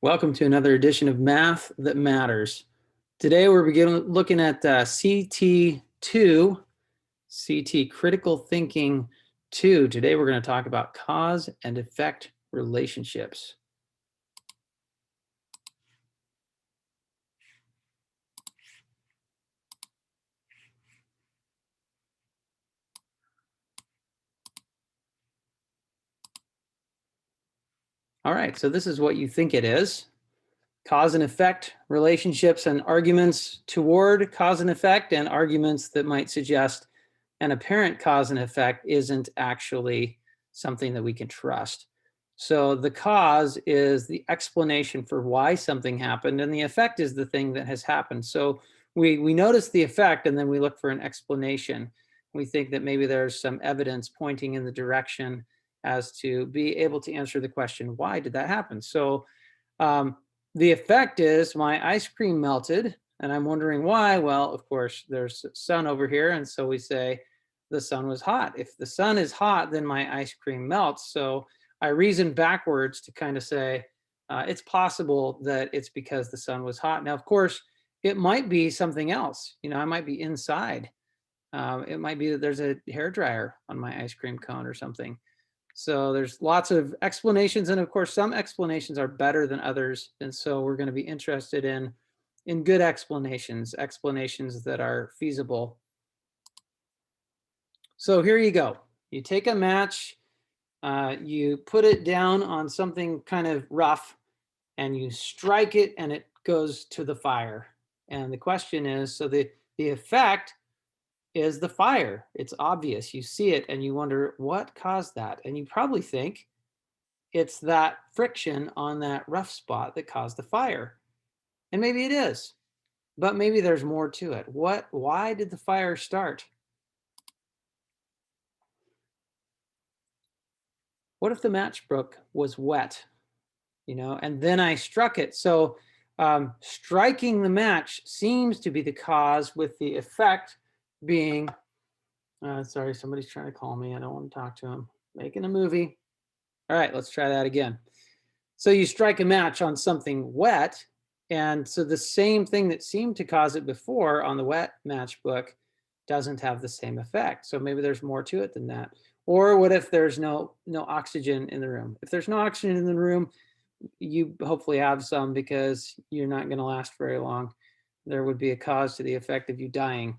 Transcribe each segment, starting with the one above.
Welcome to another edition of Math That Matters. Today we're looking at CT2, CT Critical Thinking 2. Today we're going to talk about cause and effect relationships. All right, so this is what you think it is. Cause and effect relationships and arguments toward cause and effect, and arguments that might suggest an apparent cause and effect isn't actually something that we can trust. So the cause is the explanation for why something happened, and the effect is the thing that has happened. So we notice the effect, and then we look for an explanation. We think that maybe there's some evidence pointing in the direction as to be able to answer the question, why did that happen? So the effect is my ice cream melted, and I'm wondering why. Well, of course, there's sun over here, and so we say the sun was hot. If the sun is hot, then my ice cream melts. So I reason backwards to kind of say it's possible that it's because the sun was hot. Now, of course, it might be something else. You know, I might be inside. It might be that there's a hairdryer on my ice cream cone or something. So there's lots of explanations, and of course, some explanations are better than others. And so we're going to be interested in good explanations, explanations that are feasible. So here you go. You take a match, you put it down on something kind of rough, and you strike it, and it goes to the fire. And the question is, so the effect is the fire. It's obvious. You see it and you wonder what caused that. And you probably think it's that friction on that rough spot that caused the fire. And maybe it is, but maybe there's more to it. Why did the fire start? What if the matchbook was wet, you know, and then I struck it? So striking the match seems to be the cause, with the effect being, sorry, somebody's trying to call me. I don't want to talk to him. Making a movie. All right, let's try that again. So you strike a match on something wet, and so the same thing that seemed to cause it before on the wet matchbook doesn't have the same effect. So maybe there's more to it than that. Or what if there's no oxygen in the room? If there's no oxygen in the room, you hopefully have some, because you're not going to last very long. There would be a cause to the effect of you dying.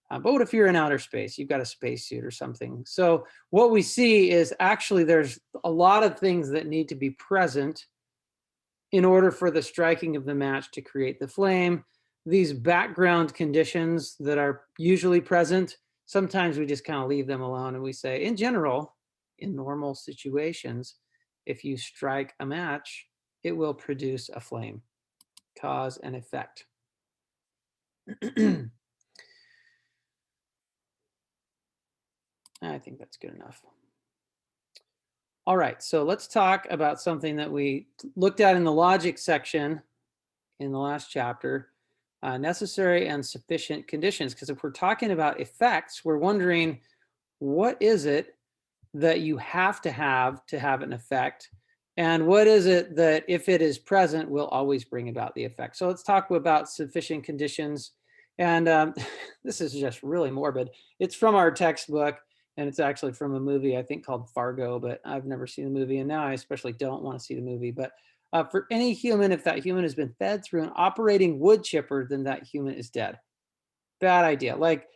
But what if you're in outer space? You've got a spacesuit or something. So what we see is actually there's a lot of things that need to be present in order for the striking of the match to create the flame. These background conditions that are usually present, sometimes we just kind of leave them alone, and we say, in general, in normal situations, if you strike a match, it will produce a flame. Cause and effect. I think that's good enough. All right, so let's talk about something that we looked at in the logic section in the last chapter, necessary and sufficient conditions. Because if we're talking about effects, we're wondering, what is it that you have to have an effect? And what is it that, if it is present, will always bring about the effect? So let's talk about sufficient conditions. And this is just really morbid. It's from our textbook, and it's actually from a movie, I think, called Fargo, but I've never seen the movie, and now I especially don't want to see the movie. But for any human, if that human has been fed through an operating wood chipper, then that human is dead. Bad idea. Like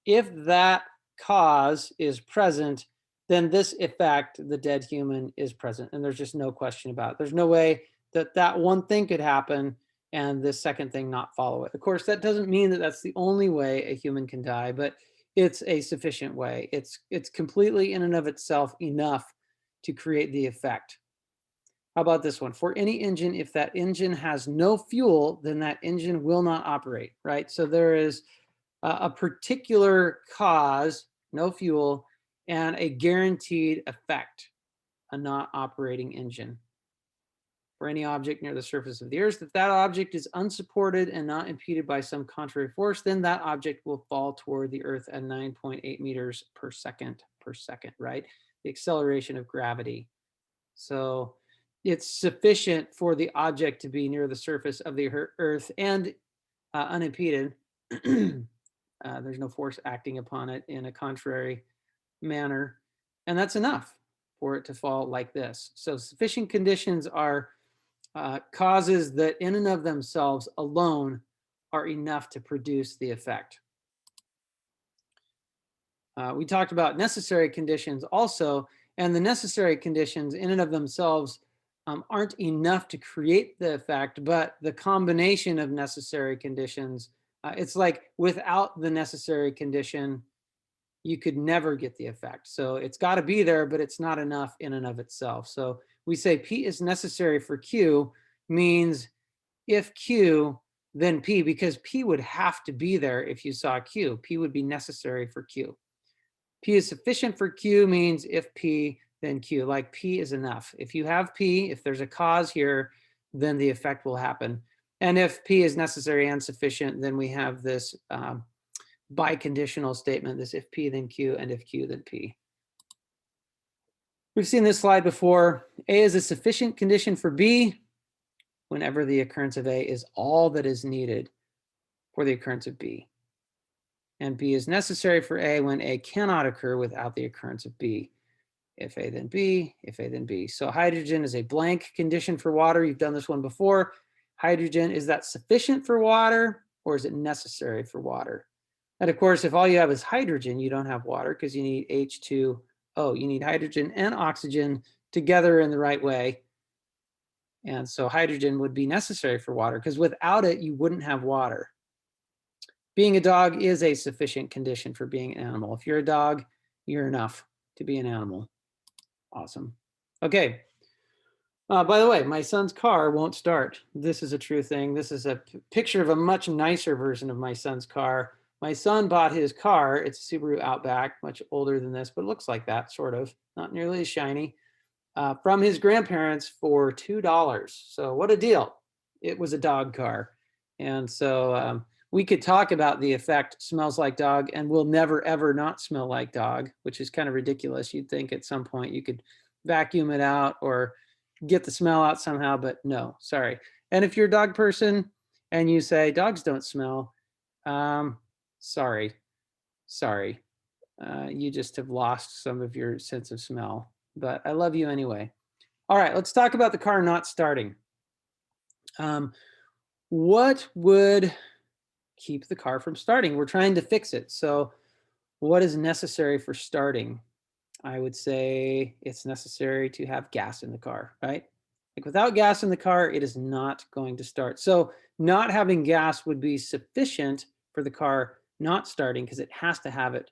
if that cause is present, then this effect, the dead human, is present. And there's just no question about it. There's no way that that one thing could happen and this second thing not follow it. Of course, that doesn't mean that that's the only way a human can die, but it's a sufficient way. It's completely in and of itself enough to create the effect. How about this one? For any engine, if that engine has no fuel, then that engine will not operate, right? So there is a particular cause, no fuel, and a guaranteed effect, a not operating engine. For any object near the surface of the earth, if that object is unsupported and not impeded by some contrary force, then that object will fall toward the earth at 9.8 meters per second, right? The acceleration of gravity. So it's sufficient for the object to be near the surface of the earth and unimpeded. There's no force acting upon it in a contrary manner. And that's enough for it to fall like this. So sufficient conditions are causes that in and of themselves alone are enough to produce the effect. We talked about necessary conditions also, and the necessary conditions in and of themselves aren't enough to create the effect, but the combination of necessary conditions, it's like without the necessary condition, you could never get the effect. So it's got to be there, but it's not enough in and of itself. So we say P is necessary for Q means if Q, then P, because P would have to be there if you saw Q. P would be necessary for Q. P is sufficient for Q means if P, then Q, like P is enough. If you have P, if there's a cause here, then the effect will happen. And if P is necessary and sufficient, then we have this biconditional statement, this if P then Q and if Q then P. We've seen this slide before. A is a sufficient condition for B whenever the occurrence of A is all that is needed for the occurrence of B. And B is necessary for A when A cannot occur without the occurrence of B. If A then B, if A then B. So hydrogen is a blank condition for water. You've done this one before. Hydrogen, is that sufficient for water or is it necessary for water? And of course, if all you have is hydrogen, you don't have water because you need H2O. You need hydrogen and oxygen together in the right way. And so hydrogen would be necessary for water because without it, you wouldn't have water. Being a dog is a sufficient condition for being an animal. If you're a dog, you're enough to be an animal. Awesome. Okay. By the way, my son's car won't start. This is a true thing. This is a picture of a much nicer version of my son's car. My son bought his car. It's a Subaru Outback, much older than this, but it looks like that, sort of. Not nearly as shiny. From his grandparents for $2. So what a deal. It was a dog car. And so we could talk about the effect smells like dog and will never, ever not smell like dog, which is kind of ridiculous. You'd think at some point you could vacuum it out or get the smell out somehow, but no, sorry. And if you're a dog person and you say dogs don't smell, sorry. You just have lost some of your sense of smell, but I love you anyway. All right, let's talk about the car not starting. What would keep the car from starting? We're trying to fix it. So what is necessary for starting? I would say it's necessary to have gas in the car, right? Like without gas in the car, it is not going to start. So not having gas would be sufficient for the car not starting because it has to have it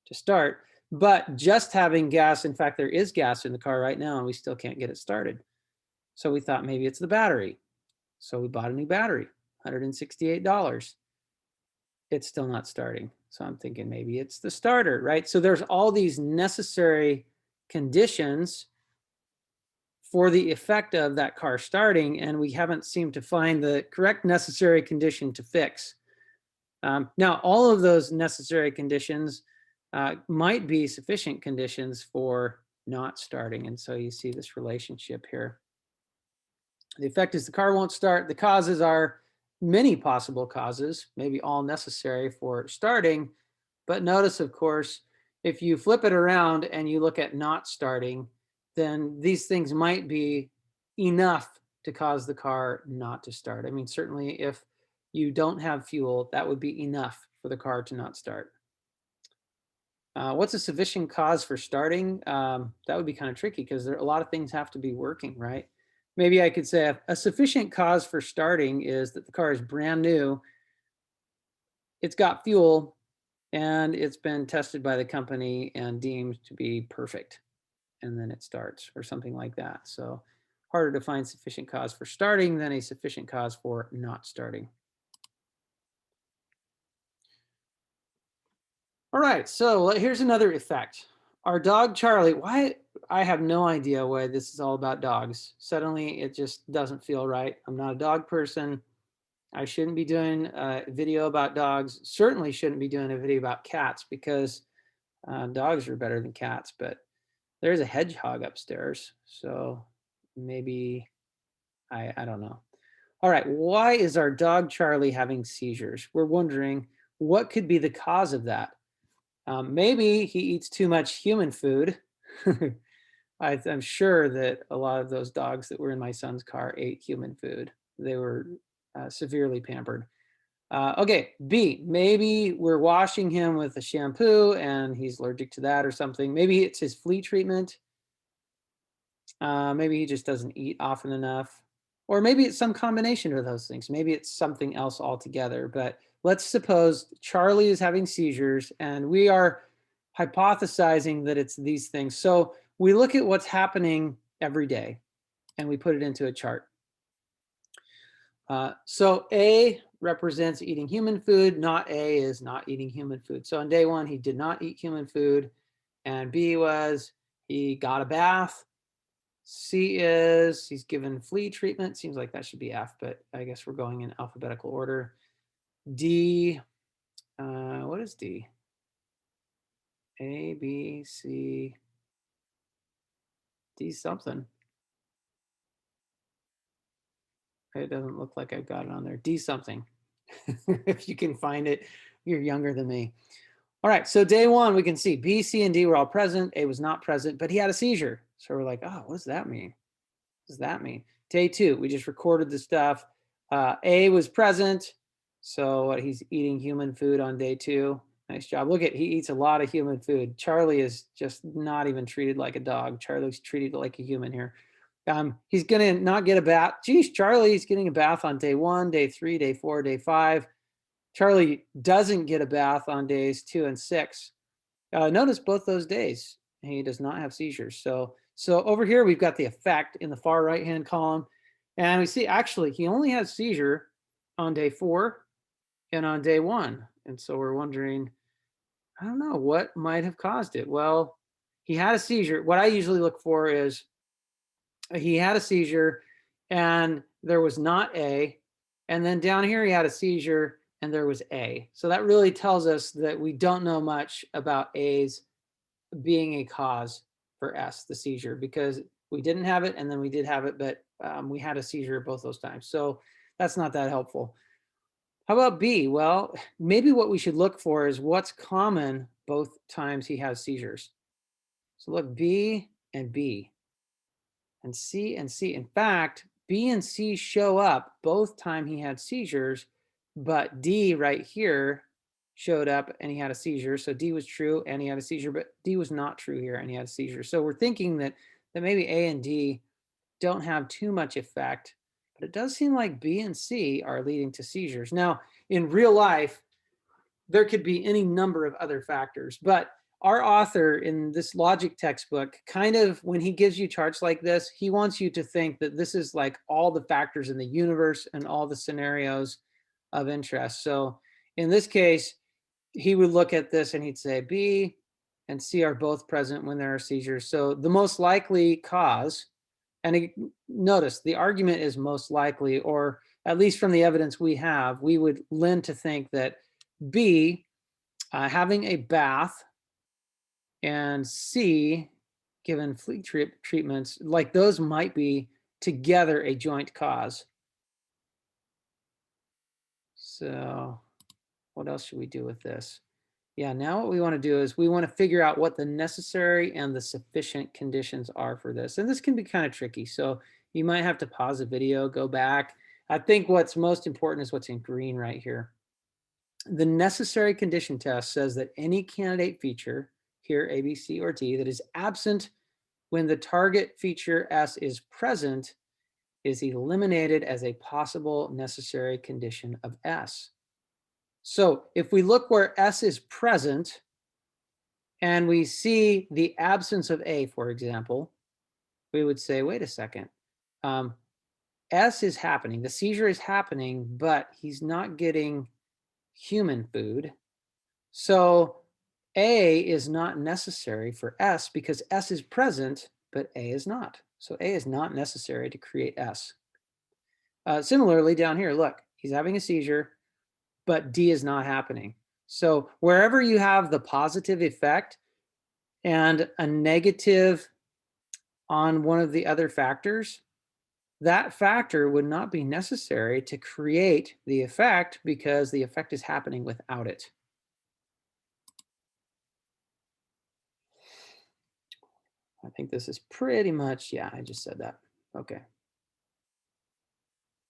to start. But just having gas, in fact, there is gas in the car right now and we still can't get it started. So we thought maybe it's the battery. So we bought a new battery, $168. It's still not starting. So I'm thinking maybe it's the starter, right? So there's all these necessary conditions for the effect of that car starting, and we haven't seemed to find the correct necessary condition to fix. Now, all of those necessary conditions might be sufficient conditions for not starting. And so you see this relationship here. The effect is the car won't start. The causes are many possible causes, maybe all necessary for starting. But notice, of course, if you flip it around and you look at not starting, then these things might be enough to cause the car not to start. I mean, certainly if you don't have fuel, that would be enough for the car to not start. What's a sufficient cause for starting? That would be kind of tricky because a lot of things have to be working, right? Maybe I could say a sufficient cause for starting is that the car is brand new, it's got fuel, and it's been tested by the company and deemed to be perfect. And then it starts or something like that. So harder to find sufficient cause for starting than a sufficient cause for not starting. All right, so here's another effect. Our dog Charlie, I have no idea why this is all about dogs. Suddenly it just doesn't feel right. I'm not a dog person. I shouldn't be doing a video about dogs. Certainly shouldn't be doing a video about cats because dogs are better than cats, but there's a hedgehog upstairs. So maybe, I don't know. All right, why is our dog Charlie having seizures? We're wondering what could be the cause of that. Maybe he eats too much human food. I'm sure that a lot of those dogs that were in my son's car ate human food. They were severely pampered. Okay, B, maybe we're washing him with a shampoo and he's allergic to that or something. Maybe it's his flea treatment. Maybe he just doesn't eat often enough. Or maybe it's some combination of those things. Maybe it's something else altogether. But let's suppose Charlie is having seizures and we are hypothesizing that it's these things. So we look at what's happening every day and we put it into a chart. So A represents eating human food, not A is not eating human food. So on day one, he did not eat human food. And B was he got a bath. C is he's given flea treatment. Seems like that should be F, but I guess we're going in alphabetical order. D, what is D? A, B, C, D something. It doesn't look like I've got it on there. D something. If you can find it, you're younger than me. All right, so day one, we can see B, C, and D were all present. A was not present, but he had a seizure. So we're like, oh, what does that mean? What does that mean? Day two, we just recorded the stuff. A was present, so he's eating human food on day two. Nice job. Look at, he eats a lot of human food. Charlie is just not even treated like a dog. Charlie's treated like a human here. He's gonna not get a bath. Geez, Charlie's getting a bath on day one, day three, day four, day five. Charlie doesn't get a bath on days 2 and 6. Notice both those days he does not have seizures. So over here we've got the effect in the far right-hand column, and we see actually he only has seizure on day 4 and on day 1. And so we're wondering, I don't know, what might have caused it? Well, he had a seizure. What I usually look for is he had a seizure and there was not A, and then down here he had a seizure and there was A. So that really tells us that we don't know much about A's being a cause for S, the seizure, because we didn't have it and then we did have it, but we had a seizure both those times. So that's not that helpful. How about B? Well, maybe what we should look for is what's common both times he has seizures. So look, B and B and C and C. In fact, B and C show up both time he had seizures, but D right here showed up and he had a seizure. So D was true and he had a seizure, but D was not true here and he had a seizure. So we're thinking that maybe A and D don't have too much effect, but it does seem like B and C are leading to seizures. Now, in real life, there could be any number of other factors, but our author in this logic textbook, kind of when he gives you charts like this, he wants you to think that this is like all the factors in the universe and all the scenarios of interest. So in this case, he would look at this and he'd say B and C are both present when there are seizures. So the most likely cause, and notice the argument is most likely, or at least from the evidence we have, we would lend to think that B, having a bath, and C, given flea treatments, like those might be together a joint cause. So what else should we do with this? Yeah, now what we want to do is we want to figure out what the necessary and the sufficient conditions are for this. And this can be kind of tricky. So you might have to pause the video, go back. I think what's most important is what's in green right here. The necessary condition test says that any candidate feature, here A, B, C, or D, that is absent when the target feature S is present is eliminated as a possible necessary condition of S. So if we look where S is present and we see the absence of A, for example, we would say, wait a second, S is happening, the seizure is happening, but he's not getting human food. So A is not necessary for S because S is present, but A is not. So A is not necessary to create S. Similarly, down here, look, he's having a seizure, but D is not happening. So wherever you have the positive effect and a negative on one of the other factors, that factor would not be necessary to create the effect because the effect is happening without it. I think this is pretty much, yeah, I just said that. Okay.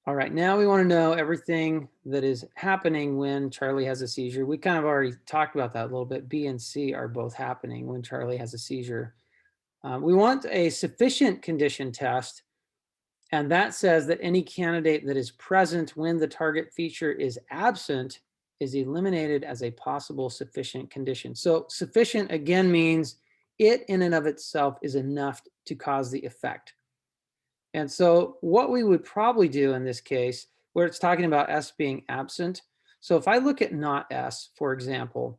All right, now we want to know everything that is happening when Charlie has a seizure. We kind of already talked about that a little bit. B and C are both happening when Charlie has a seizure. We want a sufficient condition test, and that says that any candidate that is present when the target feature is absent is eliminated as a possible sufficient condition. So sufficient again means it in and of itself is enough to cause the effect. And so what we would probably do in this case, where it's talking about S being absent. So if I look at not S, for example,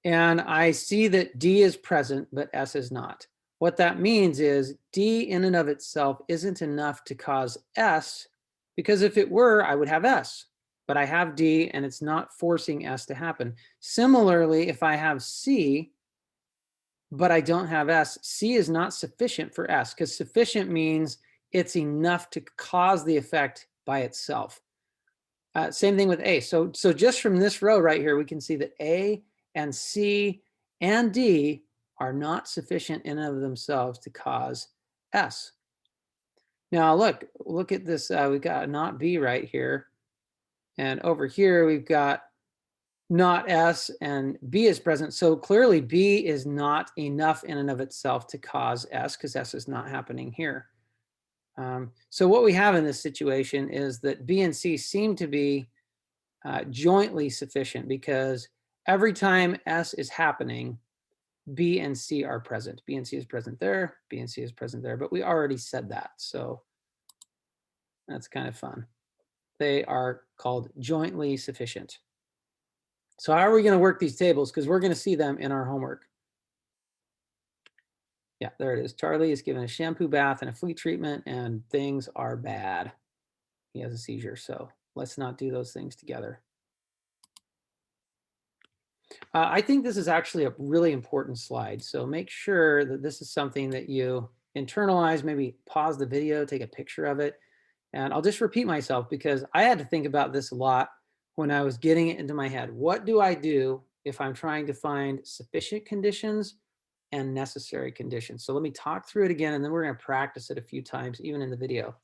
and I see that D is present, but S is not. What that means is D in and of itself isn't enough to cause S, because if it were, I would have S, but I have D and it's not forcing S to happen. Similarly, if I have C, but I don't have S, C is not sufficient for S, because sufficient means it's enough to cause the effect by itself. Same thing with A. So just from this row right here, we can see that A and C and D are not sufficient in and of themselves to cause S. Now look at this. We've got not B right here. And over here, we've got not S and B is present. So clearly B is not enough in and of itself to cause S, because S is not happening here. So what we have in this situation is that B and C seem to be jointly sufficient, because every time S is happening, B and C are present. B and C is present there, B and C is present there, but we already said that. So that's kind of fun. They are called jointly sufficient. So how are we going to work these tables? Because we're going to see them in our homework. Yeah, there it is. Charlie is given a shampoo bath and a flea treatment, and things are bad. He has a seizure, so let's not do those things together. I think this is actually a really important slide, so make sure that this is something that you internalize. Maybe pause the video, take a picture of it. And I'll just repeat myself, because I had to think about this a lot when I was getting it into my head. What do I do if I'm trying to find sufficient conditions and necessary conditions? So let me talk through it again, and then we're going to practice it a few times, even in the video.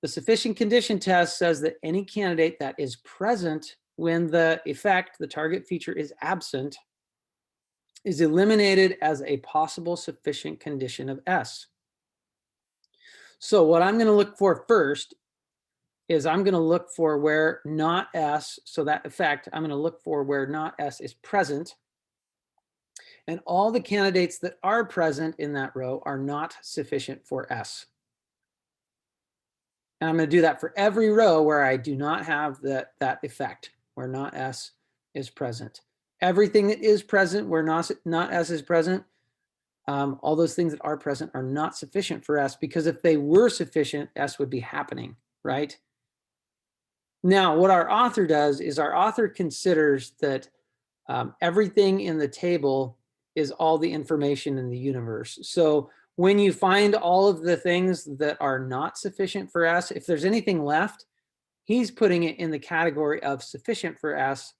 The sufficient condition test says that any candidate that is present when the effect, the target feature, is absent, is eliminated as a possible sufficient condition of S. So what I'm going to look for first is I'm going to look for where not S, so that effect, I'm going to look for where not S is present. And all the candidates that are present in that row are not sufficient for S. And I'm going to do that for every row where I do not have that effect, where not S is present. Everything that is present where not S is present, all those things that are present are not sufficient for S, because if they were sufficient, S would be happening, right? Now, what our author does is our author considers that everything in the table is all the information in the universe. So when you find all of the things that are not sufficient for S, if there's anything left, he's putting it in the category of sufficient for S,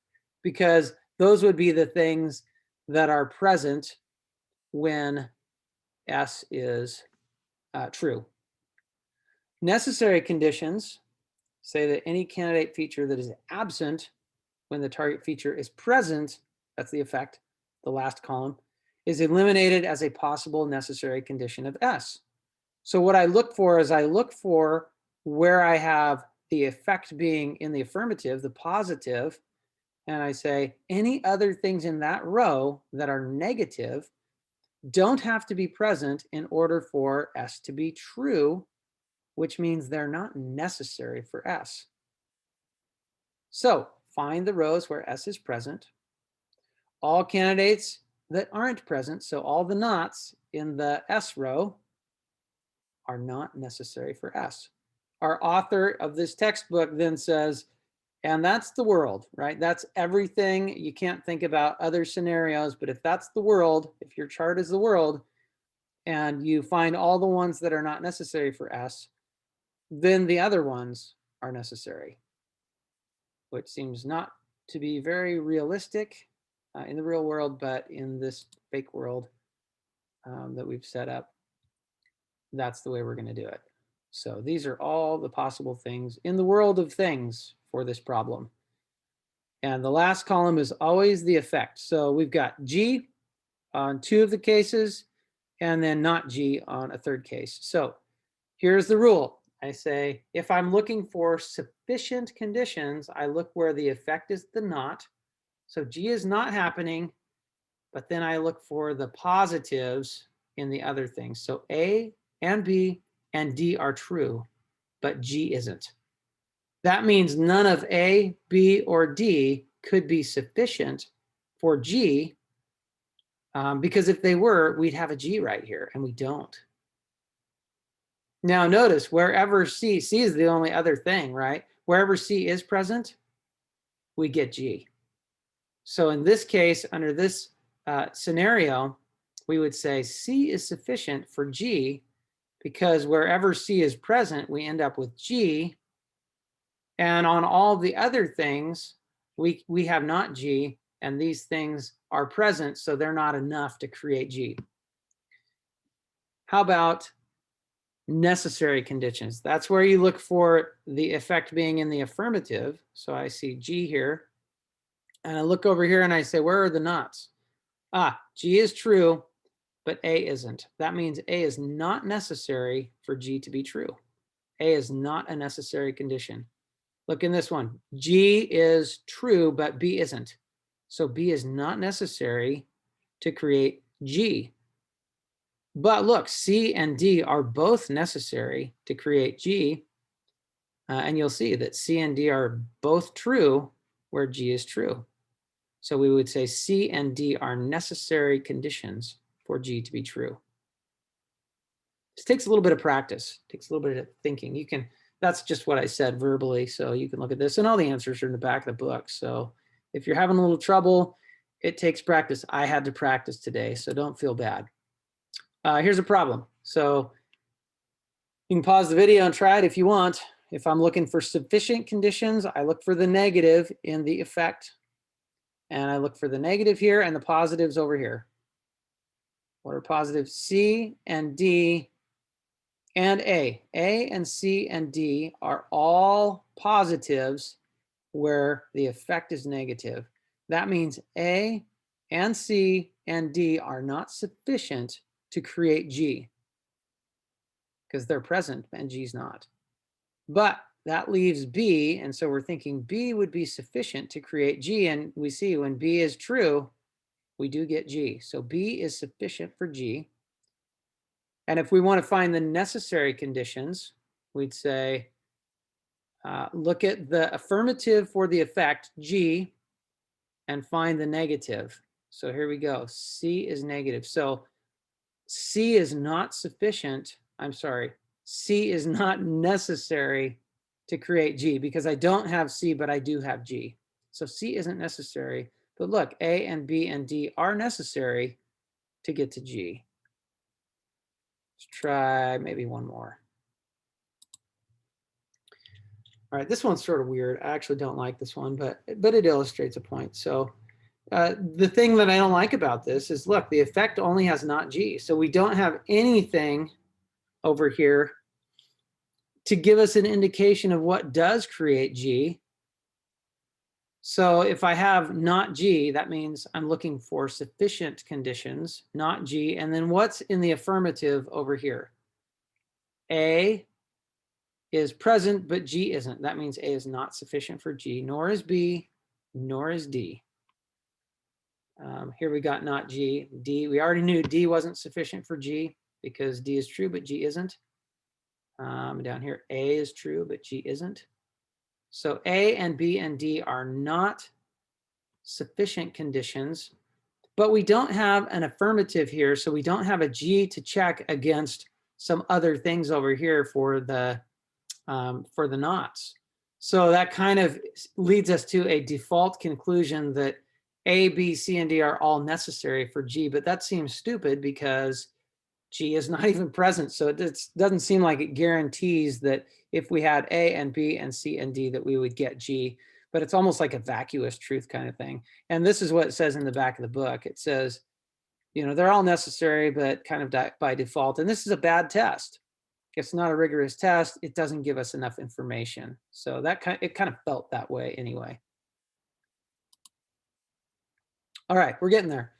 because those would be the things that are present when S is true. Necessary conditions say that any candidate feature that is absent when the target feature is present, that's the effect, the last column, is eliminated as a possible necessary condition of S. So what I look for is I look for where I have the effect being in the affirmative, the positive, and I say any other things in that row that are negative don't have to be present in order for S to be true, which means they're not necessary for S. So find the rows where S is present. All candidates that aren't present, so all the nots in the S row, are not necessary for S. Our author of this textbook then says, and that's the world, right? That's everything. You can't think about other scenarios, but if that's the world, if your chart is the world, and you find all the ones that are not necessary for S, then the other ones are necessary, which seems not to be very realistic in the real world, but in this fake world that we've set up, that's the way we're going to do it. So these are all the possible things in the world of things for this problem. And the last column is always the effect. So we've got G on 2 of the cases, and then not G on a 3rd case. So here's the rule. I say, if I'm looking for sufficient conditions, I look where the effect is the not. So G is not happening, but then I look for the positives in the other things. So A and B and D are true, but G isn't. That means none of A, B, or D could be sufficient for G, because if they were, we'd have a G right here, and we don't. Now notice, wherever C is the only other thing, right? Wherever C is present, we get G. So in this case, under this scenario, we would say C is sufficient for G, because wherever C is present, we end up with G. And on all the other things, we have not G, and these things are present, so they're not enough to create G. How about necessary conditions? That's where you look for the effect being in the affirmative. So I see G here, and I look over here and I say, where are the nots? G is true, but A isn't. That means A is not necessary for G to be true. A is not a necessary condition. Look in this one. G is true, but B isn't. So B is not necessary to create G. But look, C and D are both necessary to create G. And you'll see that C and D are both true where G is true. So we would say C and D are necessary conditions for G to be true. This takes a little bit of practice, takes a little bit of thinking. That's just what I said verbally, so you can look at this, and all the answers are in the back of the book. So if you're having a little trouble, it takes practice. I had to practice today, so don't feel bad. Here's a problem. So you can pause the video and try it if you want. If I'm looking for sufficient conditions, I look for the negative in the effect, and I look for the negative here and the positives over here. What are positives? C and D and A. A and C and D are all positives where the effect is negative. That means A and C and D are not sufficient to create G, because they're present and G's not. But that leaves B, and so we're thinking B would be sufficient to create G, and we see when B is true, we do get G. So B is sufficient for G. And if we want to find the necessary conditions, we'd say, look at the affirmative for the effect, G, and find the negative. So here we go. C is negative. So C is not sufficient. I'm sorry. C is not necessary to create G, because I don't have C, but I do have G. So C isn't necessary. But look, A and B and D are necessary to get to G. Let's try maybe one more. All right, this one's sort of weird. I actually don't like this one, but it illustrates a point. So the thing that I don't like about this is, look, the effect only has not G. So we don't have anything over here to give us an indication of what does create G. So if I have not G, that means I'm looking for sufficient conditions, not G. And then what's in the affirmative over here? A is present, but G isn't. That means A is not sufficient for G, nor is B, nor is D. Here we got not G. D, we already knew D wasn't sufficient for G because D is true, but G isn't. Down here, A is true, but G isn't. So A and B and D are not sufficient conditions, but we don't have an affirmative here, so we don't have a G to check against some other things over here for the nots. So that kind of leads us to a default conclusion that A, B, C, and D are all necessary for G, but that seems stupid because G is not even present. So it doesn't seem like it guarantees that if we had A and B and C and D that we would get G, but it's almost like a vacuous truth kind of thing. And this is what it says in the back of the book. It says, you know, they're all necessary, but kind of by default. And this is a bad test. It's not a rigorous test. It doesn't give us enough information. So it kind of felt that way anyway. All right, we're getting there.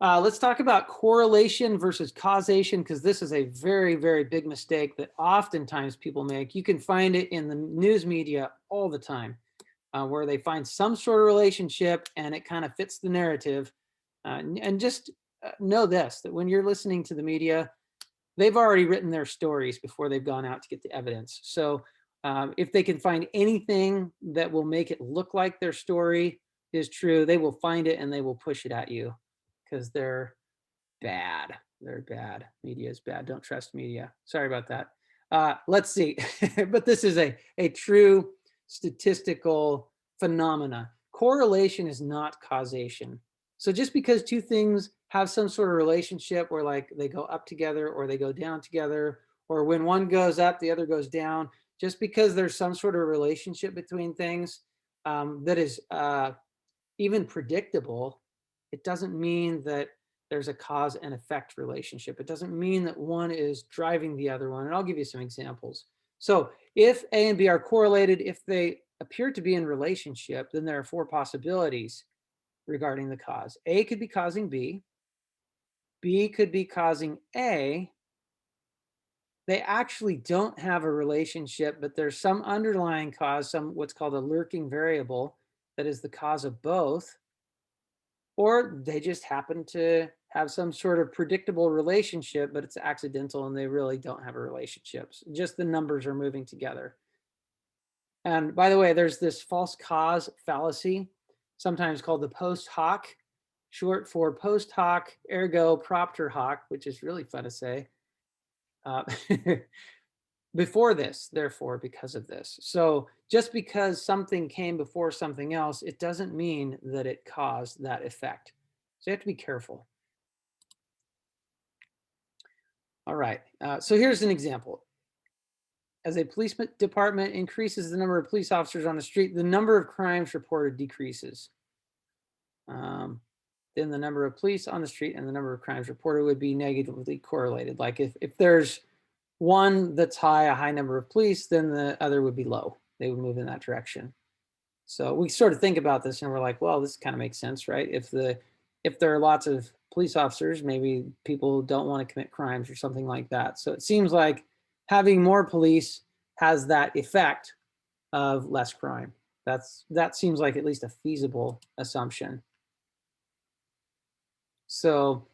Let's talk about correlation versus causation, because this is a very, very big mistake that oftentimes people make. You can find it in the news media all the time, where they find some sort of relationship and it kind of fits the narrative. And just know this, that when you're listening to the media, they've already written their stories before they've gone out to get the evidence. So if they can find anything that will make it look like their story is true, they will find it and they will push it at you, because they're bad. They're bad. Media is bad. Don't trust media. Sorry about that. Let's see. But this is a true statistical phenomena. Correlation is not causation. So just because two things have some sort of relationship where like they go up together or they go down together, or when one goes up, the other goes down, just because there's some sort of relationship between things that is even predictable, it doesn't mean that there's a cause and effect relationship. It doesn't mean that one is driving the other one. And I'll give you some examples. So if A and B are correlated, if they appear to be in relationship, then there are four possibilities regarding the cause. A could be causing B. B could be causing A. They actually don't have a relationship, but there's some underlying cause, some what's called a lurking variable that is the cause of both. Or they just happen to have some sort of predictable relationship, but it's accidental and they really don't have a relationship. Just the numbers are moving together. And by the way, there's this false cause fallacy, sometimes called the post hoc, short for post hoc, ergo propter hoc, which is really fun to say. Before this, therefore, because of this. So just because something came before something else, it doesn't mean that it caused that effect. So you have to be careful. All right, so here's an example. As a police department increases the number of police officers on the street, the number of crimes reported decreases. Then the number of police on the street and the number of crimes reported would be negatively correlated. Like if there's one that's high, a high number of police, then the other would be low. They would move in that direction. So we sort of think about this and we're like, well, this kind of makes sense, right? If there are lots of police officers, maybe people don't want to commit crimes or something like that. So it seems like having more police has that effect of less crime. That seems like at least a feasible assumption. So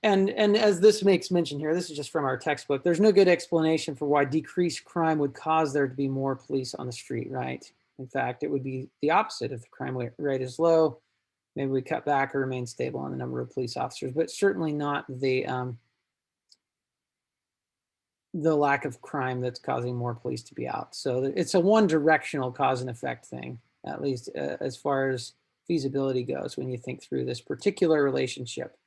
and as this makes mention here, this is just from our textbook, there's no good explanation for why decreased crime would cause there to be more police on the street, right? In fact, it would be the opposite. If the crime rate is low, maybe we cut back or remain stable on the number of police officers, but certainly not the lack of crime that's causing more police to be out. So it's a one-directional cause and effect thing, at least as far as feasibility goes when you think through this particular relationship.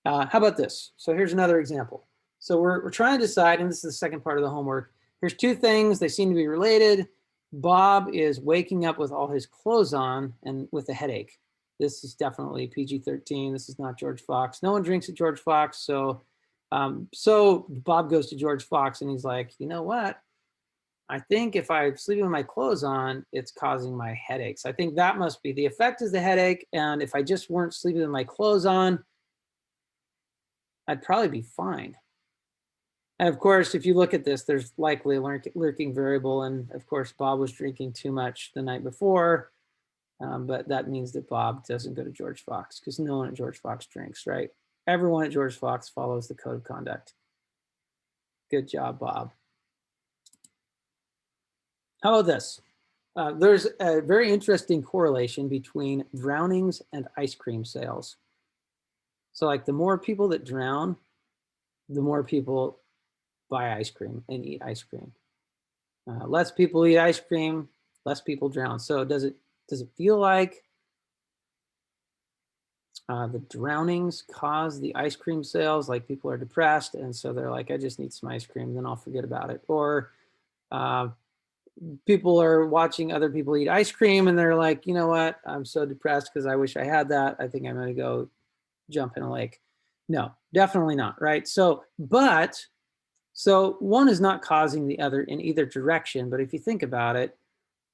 How about this? So here's another example. So we're trying to decide, and this is the second part of the homework. Here's two things. They seem to be related. Bob is waking up with all his clothes on and with a headache. This is definitely PG-13. This is not George Fox. No one drinks at George Fox. So Bob goes to George Fox and he's like, you know what? I think if I'm sleeping with my clothes on, it's causing my headaches. I think that must be the effect is the headache. And if I just weren't sleeping with my clothes on, I'd probably be fine. And of course, if you look at this, there's likely a lurking variable. And of course, Bob was drinking too much the night before. But that means that Bob doesn't go to George Fox because no one at George Fox drinks, right? Everyone at George Fox follows the code of conduct. Good job, Bob. How about this? There's a very interesting correlation between drownings and ice cream sales. So like the more people that drown, the more people buy ice cream and eat ice cream. Less people eat ice cream, less people drown. So does it feel like The drownings cause the ice cream sales, like people are depressed, and so they're like, I just need some ice cream, then I'll forget about it. Or people are watching other people eat ice cream, and they're like, you know what, I'm so depressed because I wish I had that. I think I'm going to go jump in a lake. No, definitely not, right? So one is not causing the other in either direction, but if you think about it,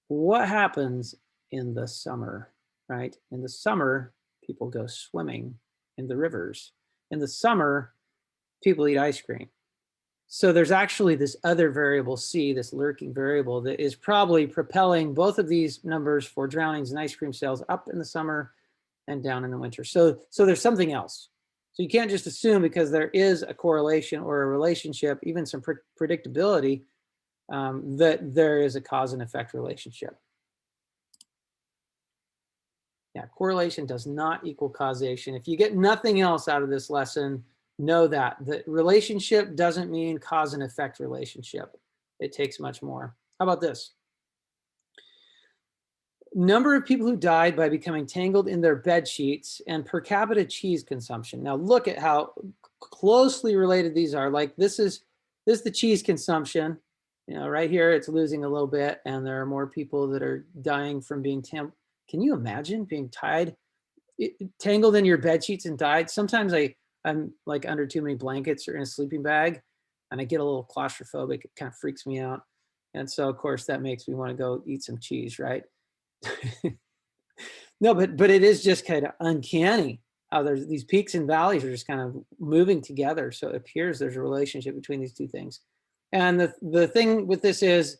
what happens in the summer, right? In the summer, people go swimming in the rivers. In the summer, people eat ice cream. So there's actually this other variable C, this lurking variable, that is probably propelling both of these numbers for drownings and ice cream sales up in the summer and down in the winter. So there's something else. So you can't just assume because there is a correlation or a relationship, even some predictability, that there is a cause and effect relationship. Yeah, correlation does not equal causation. If you get nothing else out of this lesson, know that the relationship doesn't mean cause and effect relationship. It takes much more. How about this? Number of people who died by becoming tangled in their bed sheets and per capita cheese consumption. Now look at how closely related these are. Like this is the cheese consumption. You know, right here it's losing a little bit, and there are more people that are dying from being tangled. Can you imagine being tangled in your bed sheets and died? Sometimes I'm like under too many blankets or in a sleeping bag, and I get a little claustrophobic. It kind of freaks me out, and so of course that makes me want to go eat some cheese, right? No, but it is just kind of uncanny how there's these peaks and valleys are just kind of moving together. So it appears there's a relationship between these two things. And the thing with this is,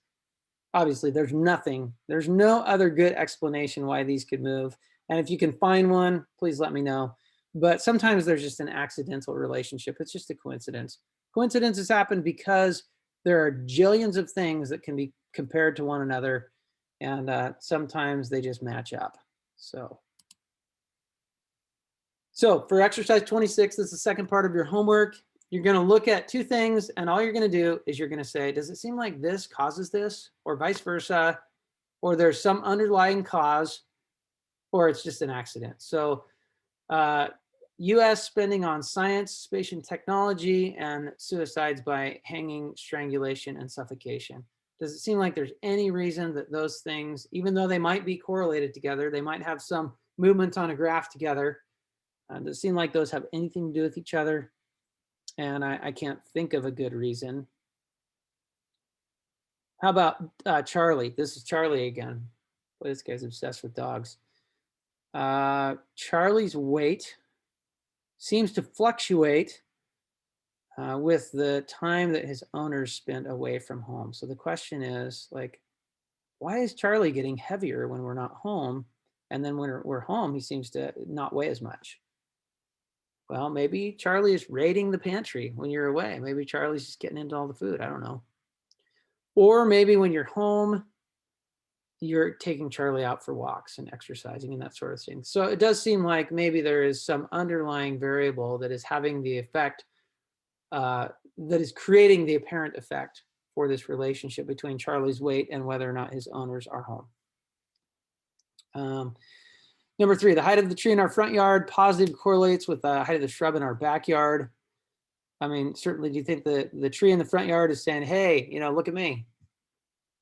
obviously, there's no other good explanation why these could move. And if you can find one, please let me know. But sometimes there's just an accidental relationship. It's just a coincidence. Coincidences happen because there are jillions of things that can be compared to one another. And sometimes they just match up. So for exercise 26, this is the second part of your homework. You're going to look at two things, and all you're going to do is you're going to say, does it seem like this causes this, or vice versa, or there's some underlying cause, or it's just an accident? So U.S. spending on science, space and technology, and suicides by hanging, strangulation, and suffocation. Does it seem like there's any reason that those things, even though they might be correlated together, they might have some movement on a graph together, does it seem like those have anything to do with each other? And I can't think of a good reason. How about Charlie? This is Charlie again. Boy, this guy's obsessed with dogs. Charlie's weight seems to fluctuate with the time that his owners spend away from home. So the question is, like, why is Charlie getting heavier when we're not home? And then when we're home, he seems to not weigh as much. Well, maybe Charlie is raiding the pantry when you're away. Maybe Charlie's just getting into all the food. I don't know. Or maybe when you're home, you're taking Charlie out for walks and exercising and that sort of thing. So it does seem like maybe there is some underlying variable that is having the effect, that is creating the apparent effect for this relationship between Charlie's weight and whether or not his owners are home. Number 3, the height of the tree in our front yard positive correlates with the height of the shrub in our backyard. I mean, certainly, do you think the tree in the front yard is saying, hey, you know, look at me?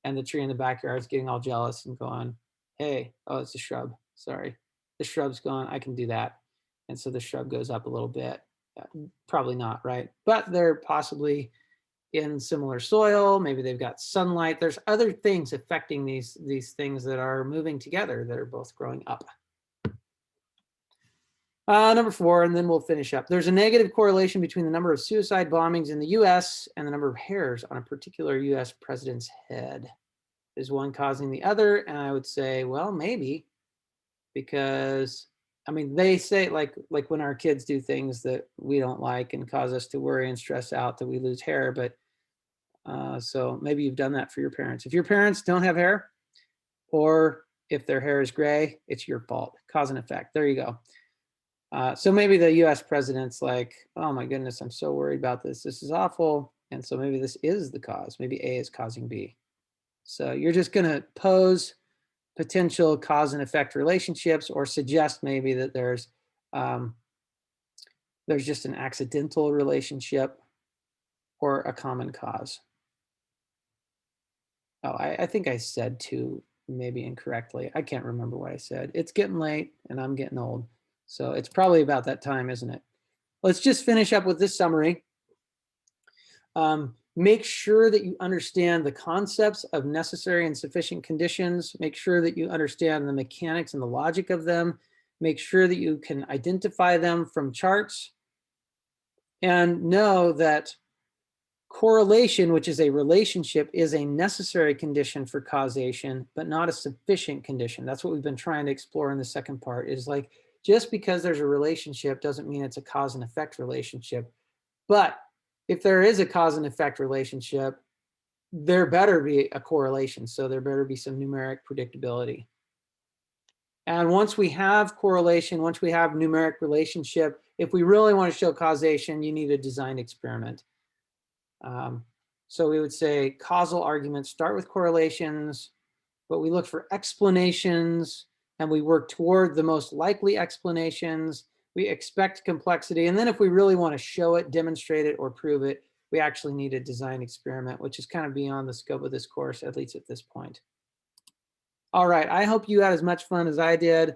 And the tree in the backyard is getting all jealous and going, hey, oh, it's a shrub. Sorry. The shrub's gone. I can do that. And so the shrub goes up a little bit. Probably not, right? But they're possibly in similar soil. Maybe they've got sunlight. There's other things affecting these things that are moving together that are both growing up. Number 4, and then we'll finish up. There's a negative correlation between the number of suicide bombings in the US and the number of hairs on a particular US president's head. Is one causing the other? And I would say, well, maybe, because I mean, they say like when our kids do things that we don't like and cause us to worry and stress out that we lose hair. But so maybe you've done that for your parents. If your parents don't have hair, or if their hair is gray, it's your fault. Cause and effect. There you go. So maybe the US president's like, oh my goodness, I'm so worried about this. This is awful. And so maybe this is the cause. Maybe A is causing B. So you're just going to pose potential cause and effect relationships, or suggest maybe that there's there's just an accidental relationship or a common cause. Oh, I think I said 2 maybe incorrectly. I can't remember what I said. It's getting late and I'm getting old. So it's probably about that time, isn't it? Let's just finish up with this summary. Make sure that you understand the concepts of necessary and sufficient conditions. Make sure that you understand the mechanics and the logic of them. Make sure that you can identify them from charts. And know that correlation, which is a relationship, is a necessary condition for causation, but not a sufficient condition. That's what we've been trying to explore in the second part, is like, just because there's a relationship doesn't mean it's a cause and effect relationship. But if there is a cause and effect relationship, there better be a correlation. So there better be some numeric predictability. And once we have correlation, once we have numeric relationship, if we really want to show causation, you need a design experiment. So we would say causal arguments start with correlations, but we look for explanations and we work toward the most likely explanations. We expect complexity. And then if we really want to show it, demonstrate it, or prove it, we actually need a design experiment, which is kind of beyond the scope of this course, at least at this point. All right, I hope you had as much fun as I did.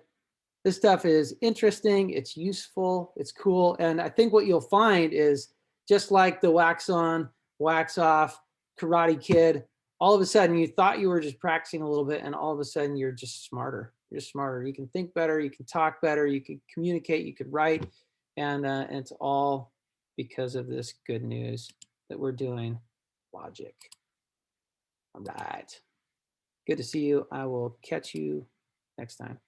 This stuff is interesting, it's useful, it's cool. And I think what you'll find is, just like the wax on, wax off, Karate Kid, all of a sudden you thought you were just practicing a little bit, and all of a sudden you're just smarter. You're smarter. You can think better, you can talk better, you can communicate, you can write. And it's all because of this good news that we're doing logic. All right. Good to see you. I will catch you next time.